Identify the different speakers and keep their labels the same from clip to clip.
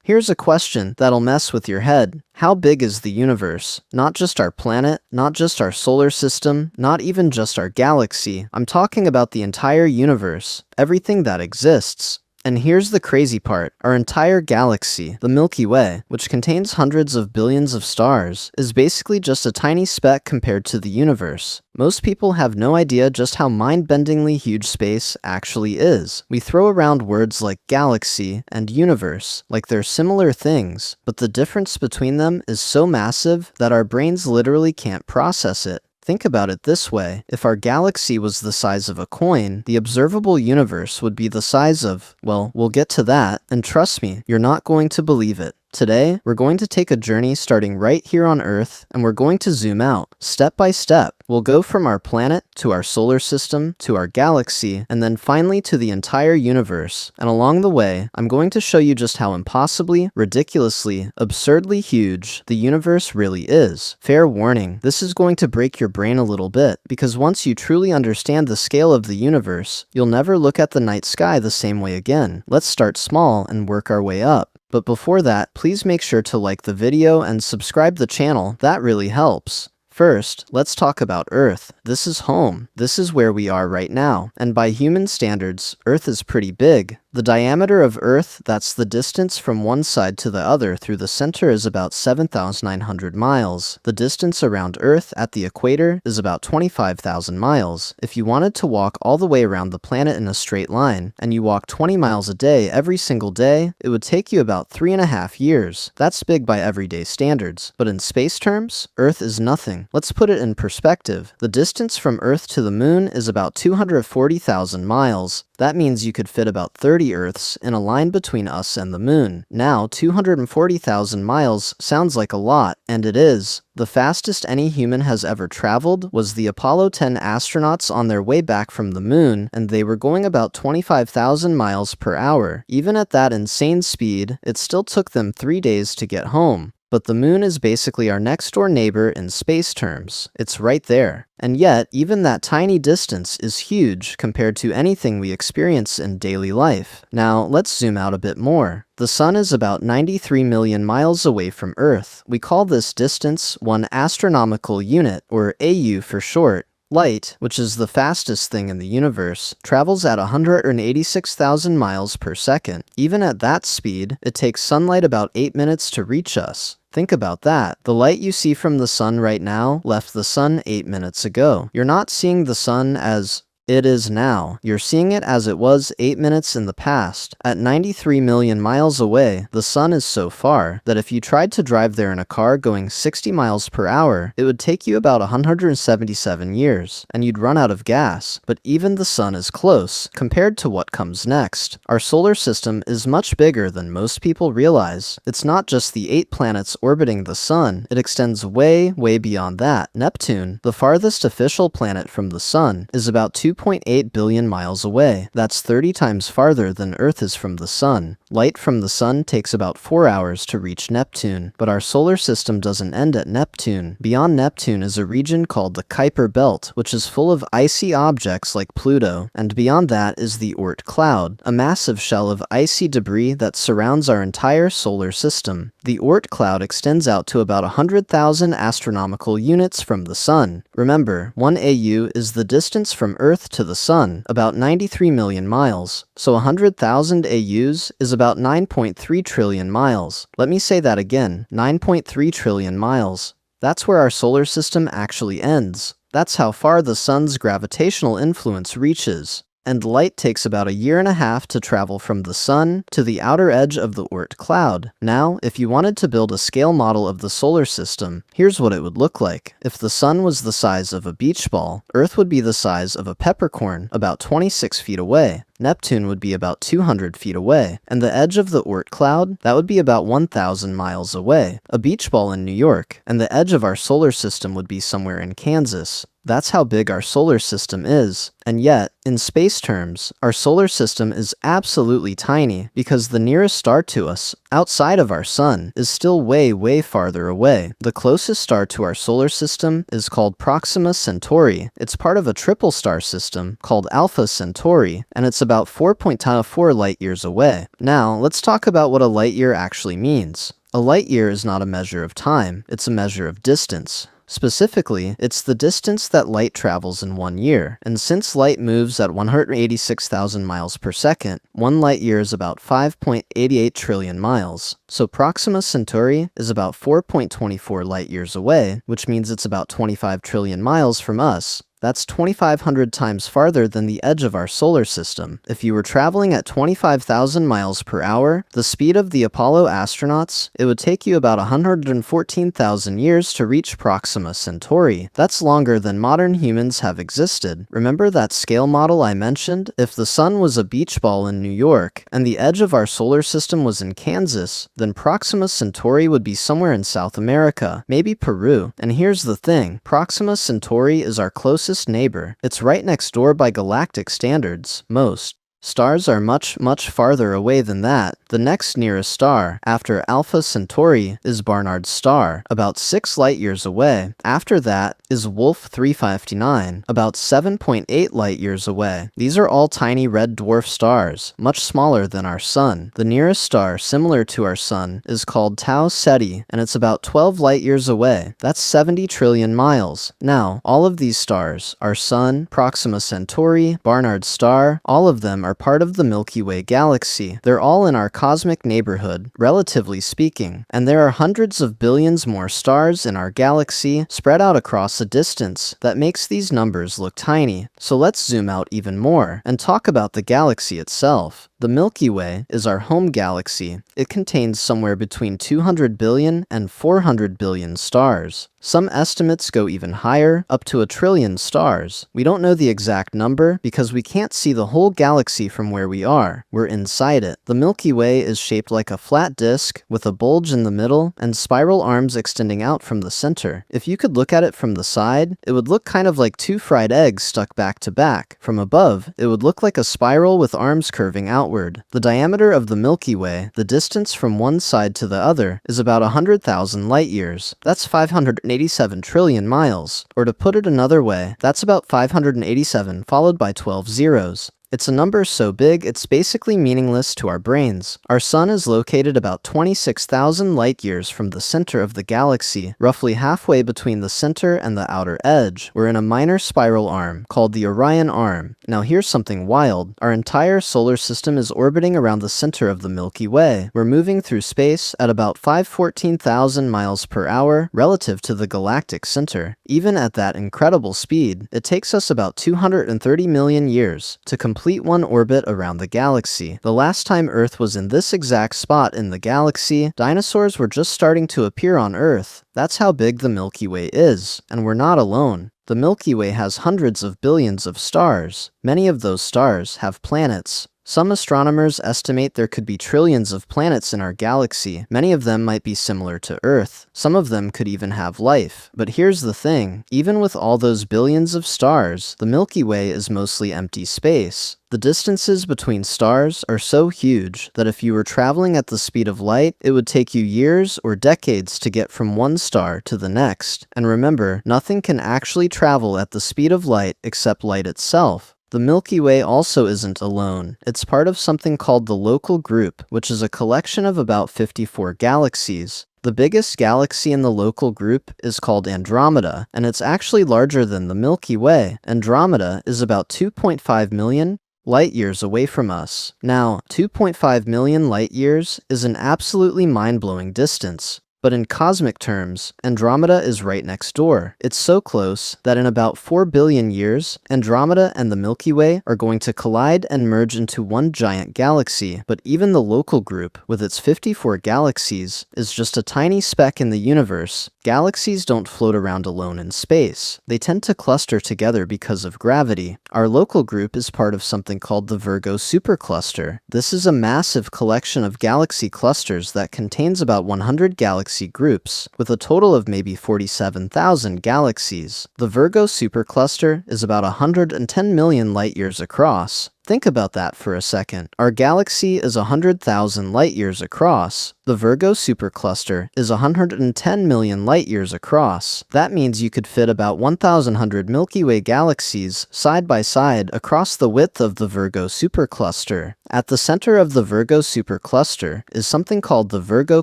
Speaker 1: Here's a question that'll mess with your head. How big is the universe? Not just our planet, not just our solar system, not even just our galaxy. I'm talking about the entire universe, everything that exists. And here's the crazy part. Our entire galaxy, the Milky Way, which contains hundreds of billions of stars, is basically just a tiny speck compared to the universe. Most people have no idea just how mind-bendingly huge space actually is. We throw around words like galaxy and universe like they're similar things, but the difference between them is so massive that our brains literally can't process it. Think about it this way. If our galaxy was the size of a coin, the observable universe would be the size of, well, we'll get to that, and trust me, you're not going to believe it. Today, we're going to take a journey starting right here on Earth, and we're going to zoom out, step by step. We'll go from our planet, to our solar system, to our galaxy, and then finally to the entire universe. And along the way, I'm going to show you just how impossibly, ridiculously, absurdly huge the universe really is. Fair warning, this is going to break your brain a little bit, because once you truly understand the scale of the universe, you'll never look at the night sky the same way again. Let's start small and work our way up. But before that, please make sure to like the video and subscribe the channel. That really helps. First, let's talk about Earth. This is home. This is where we are right now. And by human standards, Earth is pretty big. The diameter of Earth, that's the distance from one side to the other through the center, is about 7,900 miles. The distance around Earth at the equator is about 25,000 miles. If you wanted to walk all the way around the planet in a straight line, and you walk 20 miles a day every single day, it would take you about 3.5 years. That's big by everyday standards. But in space terms, Earth is nothing. Let's put it in perspective. The distance from Earth to the Moon is about 240,000 miles. That means you could fit about 30 Earths in a line between us and the Moon. Now, 240,000 miles sounds like a lot, and it is. The fastest any human has ever traveled was the Apollo 10 astronauts on their way back from the Moon, and they were going about 25,000 miles per hour. Even at that insane speed, it still took them 3 days to get home. But the Moon is basically our next-door neighbor in space terms. It's right there. And yet, even that tiny distance is huge compared to anything we experience in daily life. Now, let's zoom out a bit more. The Sun is about 93 million miles away from Earth. We call this distance 1 astronomical unit, or AU for short. Light, which is the fastest thing in the universe, travels at 186,000 miles per second. Even at that speed, it takes sunlight about 8 minutes to reach us. Think about that. The light you see from the sun right now left the sun 8 minutes ago. You're not seeing the sun as it is now. You're seeing it as it was 8 minutes in the past. At 93 million miles away, the sun is so far that if you tried to drive there in a car going 60 miles per hour, it would take you about 177 years, and you'd run out of gas. But even the sun is close compared to what comes next. Our solar system is much bigger than most people realize. It's not just the 8 planets orbiting the sun, it extends way, way beyond that. Neptune, the farthest official planet from the sun, is about 2.8 billion miles away. That's 30 times farther than Earth is from the sun. Light from the sun takes about 4 hours to reach Neptune, but our solar system doesn't end at Neptune. Beyond Neptune is a region called the Kuiper Belt, which is full of icy objects like Pluto, and beyond that is the Oort cloud, a massive shell of icy debris that surrounds our entire solar system. The Oort cloud extends out to about 100,000 astronomical units from the sun. Remember, 1 AU is the distance from Earth to the sun, about 93 million miles. So 100,000 AUs is about 9.3 trillion miles. Let me say that again, 9.3 trillion miles. That's where our solar system actually ends. That's how far the sun's gravitational influence reaches. And light takes about 1.5 years to travel from the sun to the outer edge of the Oort cloud. Now, if you wanted to build a scale model of the solar system, here's what it would look like. If the sun was the size of a beach ball, Earth would be the size of a peppercorn, about 26 feet away. Neptune would be about 200 feet away, and the edge of the Oort cloud, that would be about 1,000 miles away. A beach ball in New York, and the edge of our solar system would be somewhere in Kansas. That's how big our solar system is. And yet, in space terms, our solar system is absolutely tiny because the nearest star to us, outside of our sun, is still way, way farther away. The closest star to our solar system is called Proxima Centauri. It's part of a triple star system called Alpha Centauri, and it's about 4.4 light years away. Now, let's talk about what a light year actually means. A light year is not a measure of time, it's a measure of distance. Specifically, it's the distance that light travels in 1 year, and since light moves at 186,000 miles per second, 1 light year is about 5.88 trillion miles. So Proxima Centauri is about 4.24 light years away, which means it's about 25 trillion miles from us. That's 2,500 times farther than the edge of our solar system. If you were traveling at 25,000 miles per hour, the speed of the Apollo astronauts, it would take you about 114,000 years to reach Proxima Centauri. That's longer than modern humans have existed. Remember that scale model I mentioned? If the sun was a beach ball in New York, and the edge of our solar system was in Kansas, then Proxima Centauri would be somewhere in South America, maybe Peru. And here's the thing, Proxima Centauri is our closest neighbor. It's right next door by galactic standards. Most stars are much, much farther away than that. The next nearest star, after Alpha Centauri, is Barnard's star, about 6 light years away. After that is Wolf 359, about 7.8 light years away. These are all tiny red dwarf stars, much smaller than our sun. The nearest star, similar to our sun, is called Tau Ceti, and it's about 12 light years away. That's 70 trillion miles. Now, all of these stars, our sun, Proxima Centauri, Barnard's star, all of them are part of the Milky Way galaxy. They're all in our cosmic neighborhood, relatively speaking, and there are hundreds of billions more stars in our galaxy spread out across a distance that makes these numbers look tiny. So let's zoom out even more and talk about the galaxy itself. The Milky Way is our home galaxy. It contains somewhere between 200 billion and 400 billion stars. Some estimates go even higher, up to 1 trillion stars. We don't know the exact number because we can't see the whole galaxy from where we are. We're inside it. The Milky Way is shaped like a flat disk with a bulge in the middle and spiral arms extending out from the center. If you could look at it from the side, it would look kind of like 2 fried eggs stuck back to back. From above, it would look like a spiral with arms curving outward. The diameter of the Milky Way, the distance from one side to the other, is about 100,000 light years. That's 587 trillion miles. Or to put it another way, that's about 587 followed by 12 zeros. It's a number so big it's basically meaningless to our brains. Our sun is located about 26,000 light years from the center of the galaxy, roughly halfway between the center and the outer edge. We're in a minor spiral arm, called the Orion Arm. Now here's something wild. Our entire solar system is orbiting around the center of the Milky Way. We're moving through space at about 514,000 miles per hour relative to the galactic center. Even at that incredible speed, it takes us about 230 million years to complete one orbit around the galaxy. The last time Earth was in this exact spot in the galaxy, dinosaurs were just starting to appear on Earth. That's how big the Milky Way is, and we're not alone. The Milky Way has hundreds of billions of stars. Many of those stars have planets. Some astronomers estimate there could be trillions of planets in our galaxy. Many of them might be similar to Earth. Some of them could even have life. But here's the thing, even with all those billions of stars, the Milky Way is mostly empty space. The distances between stars are so huge that if you were traveling at the speed of light, it would take you years or decades to get from one star to the next. And remember, nothing can actually travel at the speed of light except light itself. The Milky Way also isn't alone. It's part of something called the Local Group, which is a collection of about 54 galaxies. The biggest galaxy in the Local Group is called Andromeda, and it's actually larger than the Milky Way. Andromeda is about 2.5 million light years away from us. Now, 2.5 million light years is an absolutely mind-blowing distance. But in cosmic terms, Andromeda is right next door. It's so close that in about 4 billion years, Andromeda and the Milky Way are going to collide and merge into one giant galaxy. But even the Local Group, with its 54 galaxies, is just a tiny speck in the universe. Galaxies don't float around alone in space. They tend to cluster together because of gravity. Our Local Group is part of something called the Virgo supercluster. This is a massive collection of galaxy clusters that contains about 100 galaxies galaxy groups, with a total of maybe 47,000 galaxies. The Virgo supercluster is about 110 million light-years across. Think about that for a second. Our galaxy is 100,000 light-years across. The Virgo supercluster is 110 million light-years across. That means you could fit about 1,100 Milky Way galaxies side by side across the width of the Virgo supercluster. At the center of the Virgo supercluster is something called the Virgo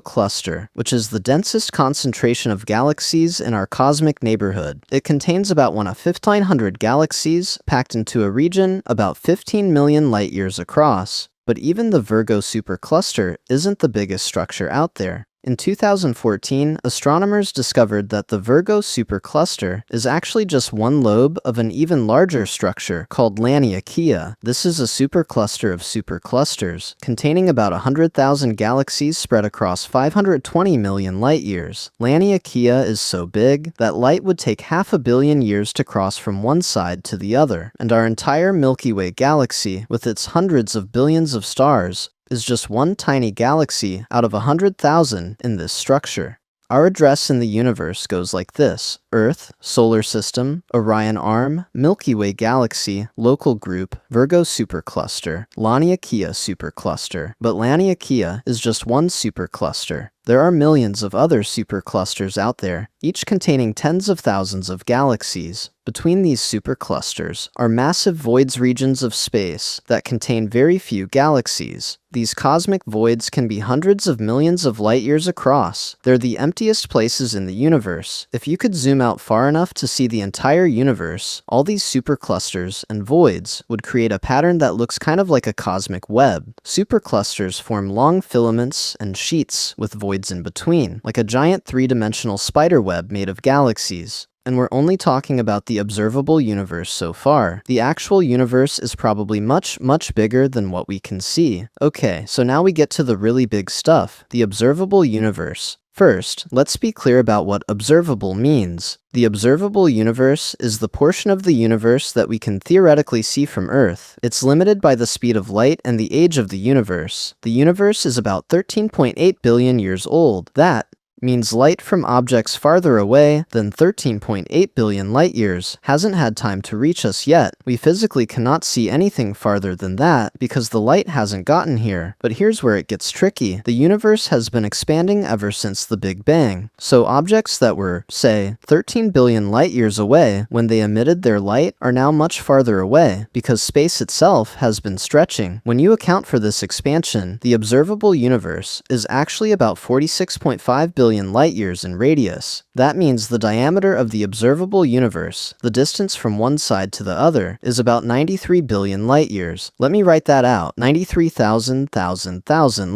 Speaker 1: cluster, which is the densest concentration of galaxies in our cosmic neighborhood. It contains about 1,500 galaxies packed into a region about 15 million light-years across. But even the Virgo supercluster isn't the biggest structure out there. In 2014, astronomers discovered that the Virgo supercluster is actually just one lobe of an even larger structure called Laniakea. This is a supercluster of superclusters, containing about 100,000 galaxies spread across 520 million light-years. Laniakea is so big that light would take 500 million years to cross from one side to the other, and our entire Milky Way galaxy, with its hundreds of billions of stars, is just one tiny galaxy out of 100,000 in this structure. Our address in the universe goes like this: Earth, Solar System, Orion Arm, Milky Way Galaxy, Local Group, Virgo Supercluster, Laniakea Supercluster. But Laniakea is just one supercluster. There are millions of other superclusters out there, each containing tens of thousands of galaxies. Between these superclusters are massive voids, regions of space that contain very few galaxies. These cosmic voids can be hundreds of millions of light-years across. They're the emptiest places in the universe. If you could zoom out far enough to see the entire universe, all these superclusters and voids would create a pattern that looks kind of like a cosmic web. Superclusters form long filaments and sheets with voids in between, like a giant three-dimensional spider web made of galaxies. And we're only talking about the observable universe so far. The actual universe is probably much, much bigger than what we can see. Okay, so now we get to the really big stuff, the observable universe. First, let's be clear about what observable means. The observable universe is the portion of the universe that we can theoretically see from Earth. It's limited by the speed of light and the age of the universe. The universe is about 13.8 billion years old. That means light from objects farther away than 13.8 billion light-years hasn't had time to reach us yet. We physically cannot see anything farther than that because the light hasn't gotten here. But here's where it gets tricky. The universe has been expanding ever since the Big Bang. So objects that were, say, 13 billion light-years away when they emitted their light are now much farther away because space itself has been stretching. When you account for this expansion, the observable universe is actually about 46.5 billion light-years in radius. That means the diameter of the observable universe, the distance from one side to the other, is about 93 billion light-years. Let me write that out: 93,000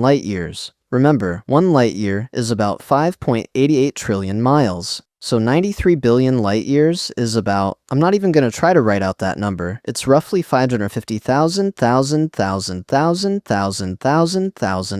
Speaker 1: light-years. Remember, one light-year is about 5.88 trillion miles. So 93 billion light-years is about, I'm not even going to try to write out that number. It's roughly 550,000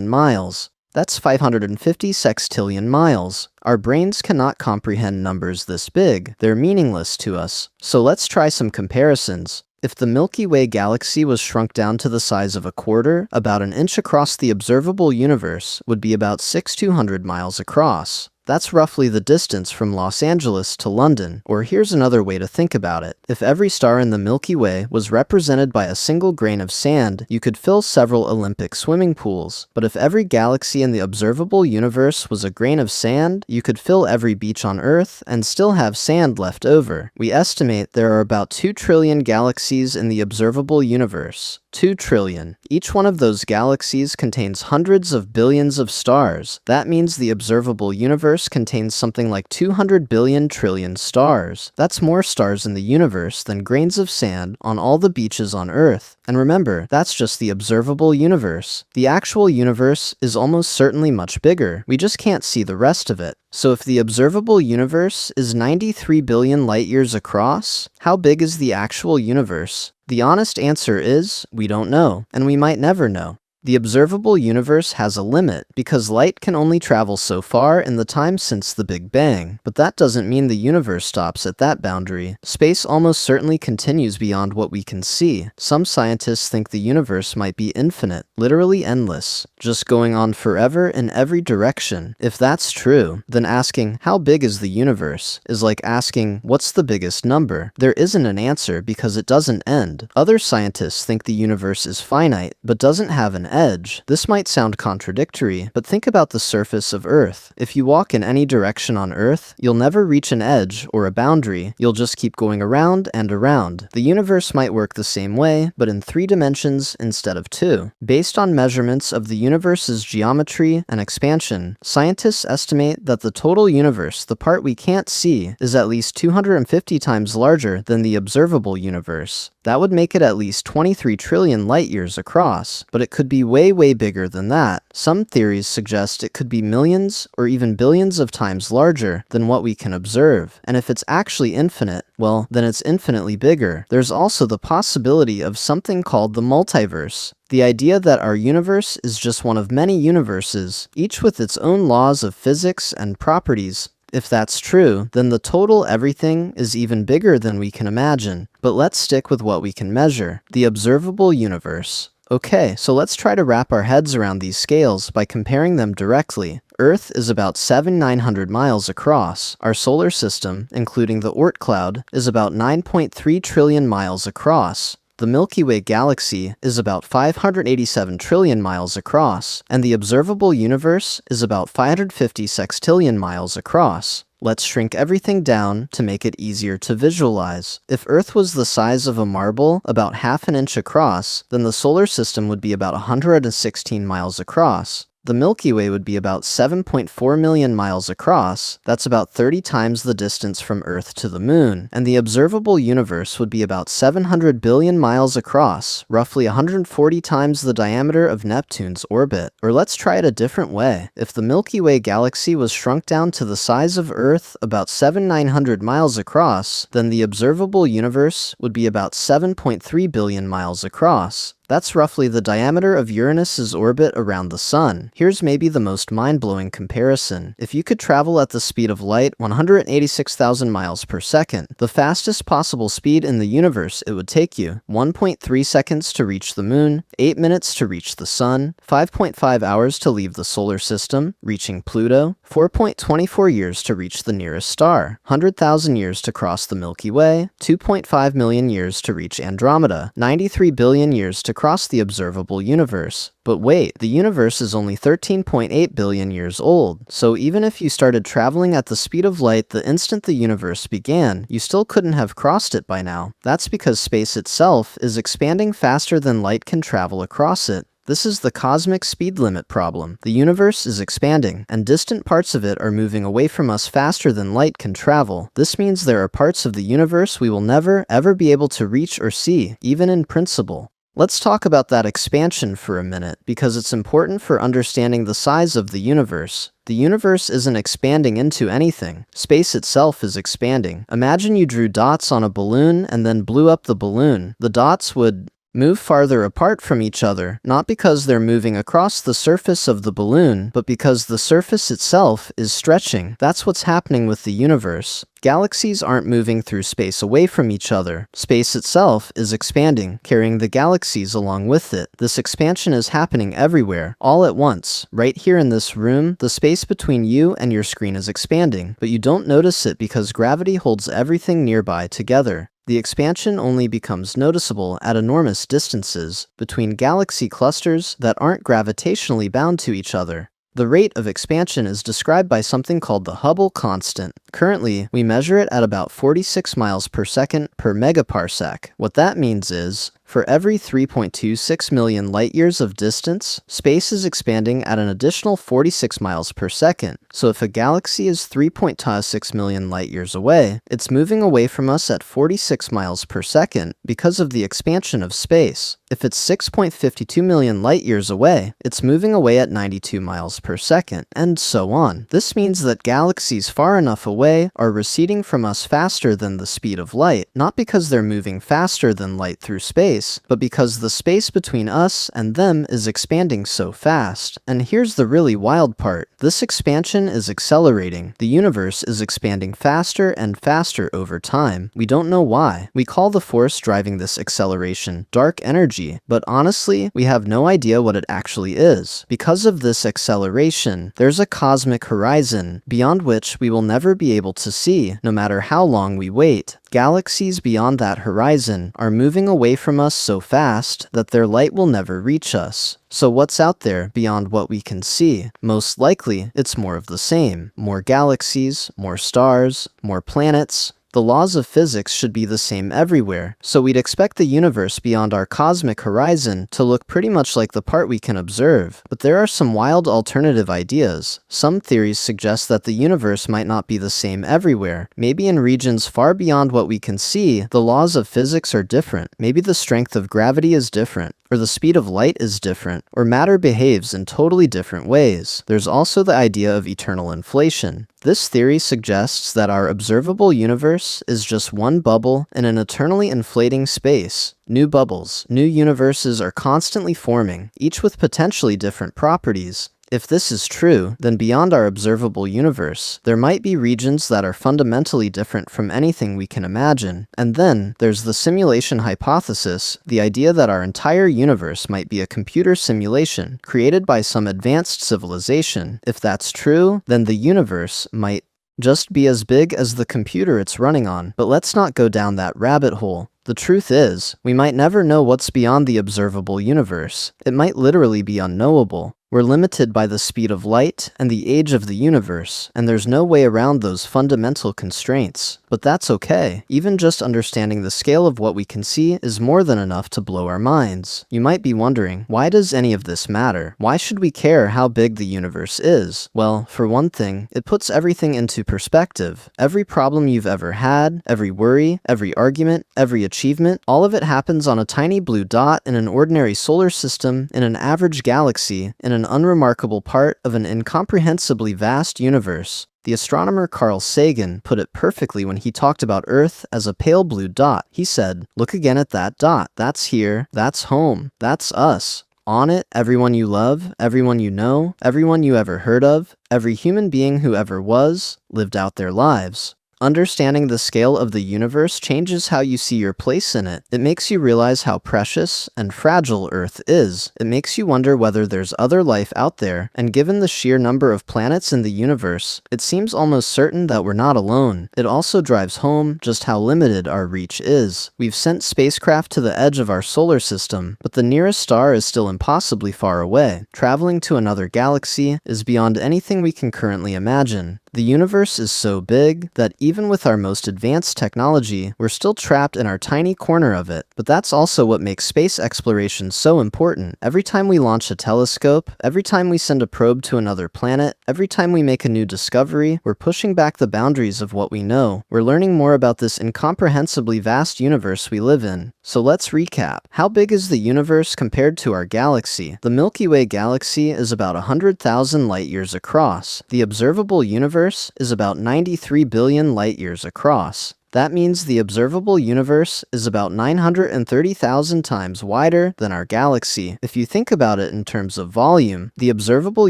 Speaker 1: miles. That's 550 sextillion miles. Our brains cannot comprehend numbers this big. They're meaningless to us. So let's try some comparisons. If the Milky Way galaxy was shrunk down to the size of a quarter, about an inch across, the observable universe would be about 6,200 miles across. That's roughly the distance from Los Angeles to London. Or here's another way to think about it. If every star in the Milky Way was represented by a single grain of sand, you could fill several Olympic swimming pools. But if every galaxy in the observable universe was a grain of sand, you could fill every beach on Earth and still have sand left over. We estimate there are about 2 trillion galaxies in the observable universe. 2 trillion. Each one of those galaxies contains hundreds of billions of stars. That means the observable universe contains something like 200 billion trillion stars. That's more stars in the universe than grains of sand on all the beaches on Earth. And remember, that's just the observable universe. The actual universe is almost certainly much bigger. We just can't see the rest of it. So if the observable universe is 93 billion light-years across, how big is the actual universe? The honest answer is, we don't know, and we might never know. The observable universe has a limit because light can only travel so far in the time since the Big Bang, but that doesn't mean the universe stops at that boundary. Space almost certainly continues beyond what we can see. Some scientists think the universe might be infinite, literally endless, just going on forever in every direction. If that's true, then asking, how big is the universe, is like asking, what's the biggest number? There isn't an answer because it doesn't end. Other scientists think the universe is finite, but doesn't have an edge. This might sound contradictory, but think about the surface of Earth. If you walk in any direction on Earth, you'll never reach an edge or a boundary. You'll just keep going around and around. The universe might work the same way, but in 3 dimensions instead of 2. Based on measurements of the universe's geometry and expansion, scientists estimate that the total universe, the part we can't see, is at least 250 times larger than the observable universe. That would make it at least 23 trillion light-years across, but it could be way bigger than that. Some theories suggest it could be millions or even billions of times larger than what we can observe. And if it's actually infinite, well, then it's infinitely bigger. There's also the possibility of something called the multiverse. The idea that our universe is just one of many universes, each with its own laws of physics and properties. If that's true, then the total everything is even bigger than we can imagine. But let's stick with what we can measure, the observable universe. Okay, so let's try to wrap our heads around these scales by comparing them directly. Earth is about 7,900 miles across. Our solar system, including the Oort cloud, is about 9.3 trillion miles across. The Milky Way galaxy is about 587 trillion miles across, and the observable universe is about 550 sextillion miles across. Let's shrink everything down to make it easier to visualize. If Earth was the size of a marble, about half an inch across, then the solar system would be about 116 miles across. The Milky Way would be about 7.4 million miles across. That's about 30 times the distance from Earth to the Moon. And the observable universe would be about 700 billion miles across, roughly 140 times the diameter of Neptune's orbit. Or let's try it a different way. If the Milky Way galaxy was shrunk down to the size of Earth, about 7,900 miles across, then the observable universe would be about 7.3 billion miles across. That's roughly the diameter of Uranus's orbit around the Sun. Here's maybe the most mind-blowing comparison. If you could travel at the speed of light, 186,000 miles per second, the fastest possible speed in the universe it would take you, 1.3 seconds to reach the Moon, 8 minutes to reach the Sun, 5.5 hours to leave the solar system, reaching Pluto, 4.24 years to reach the nearest star, 100,000 years to cross the Milky Way, 2.5 million years to reach Andromeda, 93 billion years to cross the observable universe. But wait, the universe is only 13.8 billion years old, so even if you started traveling at the speed of light the instant the universe began, you still couldn't have crossed it by now. That's because space itself is expanding faster than light can travel across it. This is the cosmic speed limit problem. The universe is expanding, and distant parts of it are moving away from us faster than light can travel. This means there are parts of the universe we will never, ever be able to reach or see, even in principle. Let's talk about that expansion for a minute, because it's important for understanding the size of the universe. The universe isn't expanding into anything. Space itself is expanding. Imagine you drew dots on a balloon and then blew up the balloon. The dots would move farther apart from each other, not because they're moving across the surface of the balloon, but because the surface itself is stretching. That's what's happening with the universe. Galaxies aren't moving through space away from each other. Space itself is expanding, carrying the galaxies along with it. This expansion is happening everywhere, all at once. Right here in this room, the space between you and your screen is expanding, but you don't notice it because gravity holds everything nearby together. The expansion only becomes noticeable at enormous distances between galaxy clusters that aren't gravitationally bound to each other. The rate of expansion is described by something called the Hubble constant. Currently, we measure it at about 46 miles per second per megaparsec. What that means is, for every 3.26 million light-years of distance, space is expanding at an additional 46 miles per second. So if a galaxy is 3.26 million light-years away, it's moving away from us at 46 miles per second because of the expansion of space. If it's 6.52 million light-years away, it's moving away at 92 miles per second, and so on. This means that galaxies far enough away are receding from us faster than the speed of light, not because they're moving faster than light through space, space, but because the space between us and them is expanding so fast. And here's the really wild part. This expansion is accelerating. The universe is expanding faster and faster over time. We don't know why. We call the force driving this acceleration dark energy, but honestly, we have no idea what it actually is. Because of this acceleration, there's a cosmic horizon beyond which we will never be able to see, no matter how long we wait. Galaxies beyond that horizon are moving away from us so fast that their light will never reach us. So what's out there beyond what we can see? Most likely, it's more of the same. More galaxies, more stars, more planets. The laws of physics should be the same everywhere, so we'd expect the universe beyond our cosmic horizon to look pretty much like the part we can observe. But there are some wild alternative ideas. Some theories suggest that the universe might not be the same everywhere. Maybe in regions far beyond what we can see, the laws of physics are different. Maybe the strength of gravity is different, or the speed of light is different, or matter behaves in totally different ways. There's also the idea of eternal inflation. This theory suggests that our observable universe is just one bubble in an eternally inflating space. New bubbles, new universes are constantly forming, each with potentially different properties. If this is true, then beyond our observable universe, there might be regions that are fundamentally different from anything we can imagine. And then, there's the simulation hypothesis, the idea that our entire universe might be a computer simulation created by some advanced civilization. If that's true, then the universe might just be as big as the computer it's running on. But let's not go down that rabbit hole. The truth is, we might never know what's beyond the observable universe. It might literally be unknowable. We're limited by the speed of light and the age of the universe, and there's no way around those fundamental constraints. But that's okay. Even just understanding the scale of what we can see is more than enough to blow our minds. You might be wondering, why does any of this matter? Why should we care how big the universe is? Well, for one thing, it puts everything into perspective. Every problem you've ever had, every worry, every argument, every achievement, all of it happens on a tiny blue dot in an ordinary solar system, in an average galaxy, in an unremarkable part of an incomprehensibly vast universe. The astronomer Carl Sagan put it perfectly when he talked about Earth as a pale blue dot. He said, "Look again at that dot. That's here. That's home. That's us. On it, everyone you love, everyone you know, everyone you ever heard of, every human being who ever was, lived out their lives." Understanding the scale of the universe changes how you see your place in it. It makes you realize how precious and fragile Earth is. It makes you wonder whether there's other life out there, and given the sheer number of planets in the universe, it seems almost certain that we're not alone. It also drives home just how limited our reach is. We've sent spacecraft to the edge of our solar system, but the nearest star is still impossibly far away. Traveling to another galaxy is beyond anything we can currently imagine. The universe is so big that even with our most advanced technology, we're still trapped in our tiny corner of it. But that's also what makes space exploration so important. Every time we launch a telescope, every time we send a probe to another planet, every time we make a new discovery, we're pushing back the boundaries of what we know. We're learning more about this incomprehensibly vast universe we live in. So let's recap. How big is the universe compared to our galaxy? The Milky Way galaxy is about 100,000 light-years across. The observable universe is about 93 billion light-years across. That means the observable universe is about 930,000 times wider than our galaxy. If you think about it in terms of volume, the observable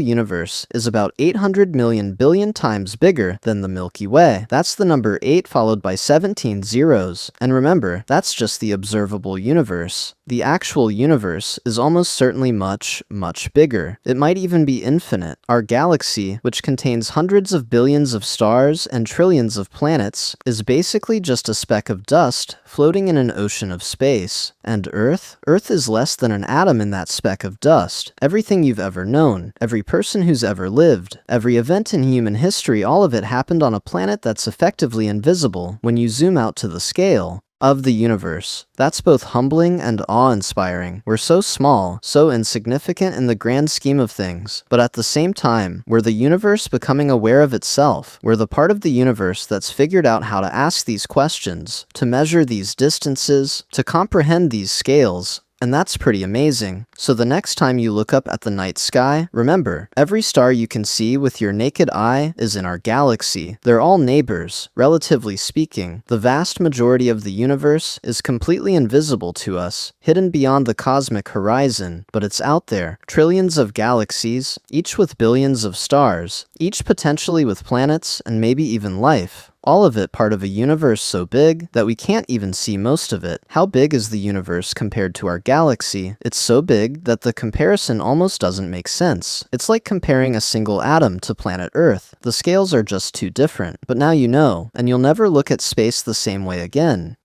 Speaker 1: universe is about 800 million billion times bigger than the Milky Way. That's the number 8 followed by 17 zeros. And remember, that's just the observable universe. The actual universe is almost certainly much, much bigger. It might even be infinite. Our galaxy, which contains hundreds of billions of stars and trillions of planets, is basically just a speck of dust floating in an ocean of space. And Earth? Earth is less than an atom in that speck of dust. Everything you've ever known, every person who's ever lived, every event in human history, all of it happened on a planet that's effectively invisible when you zoom out to the scale of the universe. That's both humbling and awe-inspiring. We're so small, so insignificant in the grand scheme of things, but at the same time, we're the universe becoming aware of itself. We're the part of the universe that's figured out how to ask these questions, to measure these distances, to comprehend these scales. And that's pretty amazing. So the next time you look up at the night sky, remember, every star you can see with your naked eye is in our galaxy. They're all neighbors, relatively speaking. The vast majority of the universe is completely invisible to us, hidden beyond the cosmic horizon, but it's out there. Trillions of galaxies, each with billions of stars, each potentially with planets and maybe even life. All of it part of a universe so big that we can't even see most of it. How big is the universe compared to our galaxy? It's so big that the comparison almost doesn't make sense. It's like comparing a single atom to planet Earth. The scales are just too different. But now you know, and you'll never look at space the same way again.